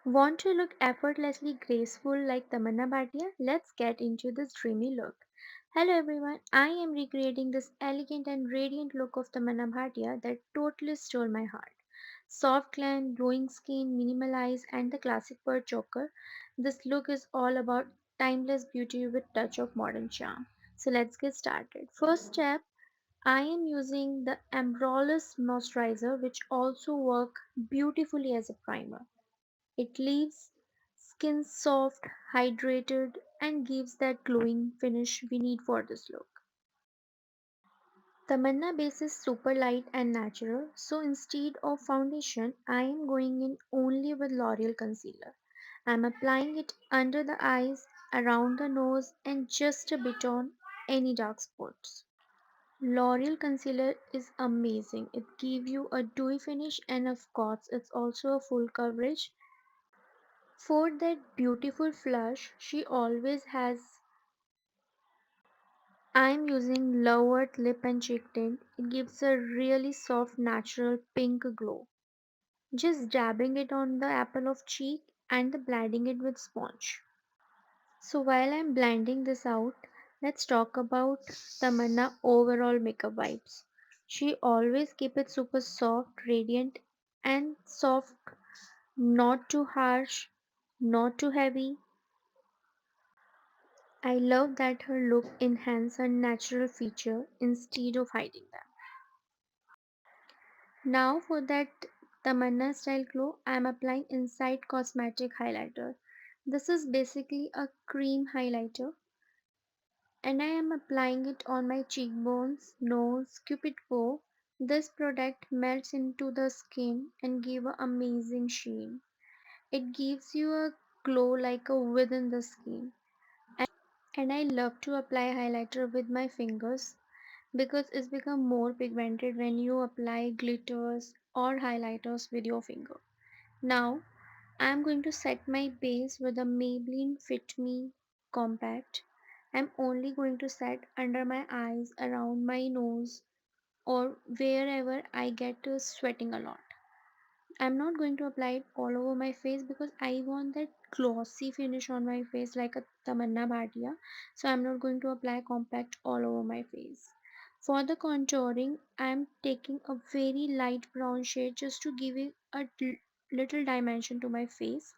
Want to look effortlessly graceful like Tamannaah Bhatia? Let's get into this dreamy look. Hello everyone, I am recreating this elegant and radiant look of Tamannaah Bhatia that totally stole my heart. Soft glam, glowing skin, minimal eyes, and the classic pearl choker. This look is all about timeless beauty with touch of modern charm. So let's get started. First step, I am using the Embryolisse moisturizer which also work beautifully as a primer. It leaves skin soft, hydrated, and gives that glowing finish we need for this look. Tamannaah base is super light and natural, so instead of foundation, I am going in only with L'Oreal concealer. I am applying it under the eyes, around the nose, and just a bit on any dark spots. L'Oreal concealer is amazing. It gives you a dewy finish and of course it's also a full coverage. For that beautiful flush she always has, I'm using lowered lip and cheek tint. It gives a really soft natural pink glow. Just dabbing it on the apple of cheek and blending it with sponge. So while I'm blending this out, let's talk about Tamannaah overall makeup vibes. She always keep it super soft, radiant and soft, not too harsh, not too heavy. I love that her look enhances her natural feature instead of hiding them. Now for that Tamanna style glow, I am applying Inside Cosmetic Highlighter. This is basically a cream highlighter and I am applying it on my cheekbones, nose, cupid bow. This product melts into the skin and give an amazing sheen. It gives you a glow like a within the skin. And I love to apply highlighter with my fingers because it's become more pigmented when you apply glitters or highlighters with your finger. Now I'm going to set my base with a Maybelline Fit Me Compact. I'm only going to set under my eyes, around my nose, or wherever I get sweating a lot. I'm not going to apply it all over my face because I want that glossy finish on my face like a Tamannaah Bhatia. So I'm not going to apply compact all over my face. For the contouring, I'm taking a very light brown shade just to give it a little dimension to my face.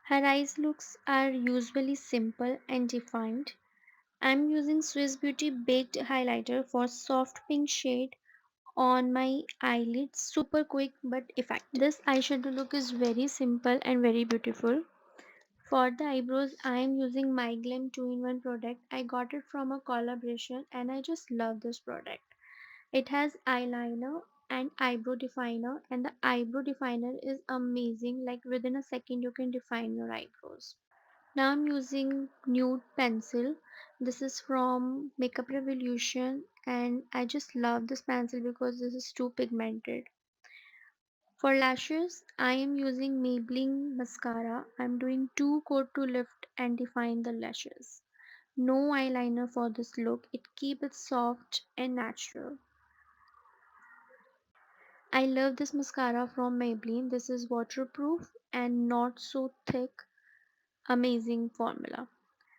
Her eyes looks are usually simple and defined. I'm using Swiss Beauty Baked Highlighter for soft pink shade on my eyelids, super quick but effective. This eyeshadow look is very simple and very beautiful. For the eyebrows, I am using my Glam 2-in-1 product. I got it from a collaboration and I just love this product. It has eyeliner and eyebrow definer, and the eyebrow definer is amazing. Like within a second you can define your eyebrows. Now I'm using nude pencil. This is from Makeup Revolution and I just love this pencil because this is too pigmented. For lashes, I am using Maybelline mascara. I'm doing two coat to lift and define the lashes. No eyeliner for this look. It keeps it soft and natural. I love this mascara from Maybelline. This is waterproof and not so thick. Amazing formula.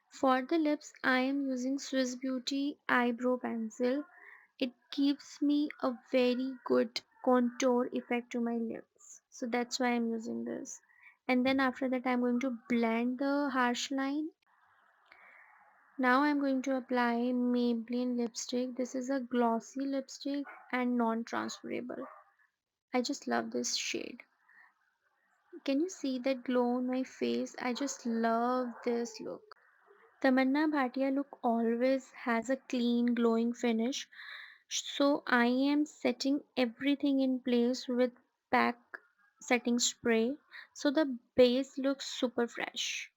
For the lips, I am using Swiss Beauty eyebrow pencil. It gives me a very good contour effect to my lips. So that's why I'm using this. And then after that, I'm going to blend the harsh line. Now I'm going to apply Maybelline lipstick. This is a glossy lipstick and non-transferable. I just love this shade. Can you see that glow on my face? I just love this look. Tamannaah Bhatia look always has a clean, glowing finish, so I am setting everything in place with pack setting spray so the base looks super fresh.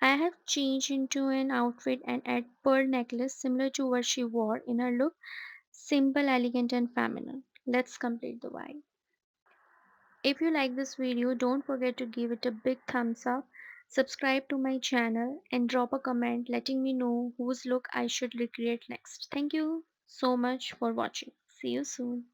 I have changed into an outfit and add pearl necklace similar to what she wore in her look, simple, elegant and feminine. Let's complete the vibe. If you like this video, don't forget to give it a big thumbs up, subscribe to my channel and drop a comment letting me know whose look I should recreate next. Thank you so much for watching. See you soon.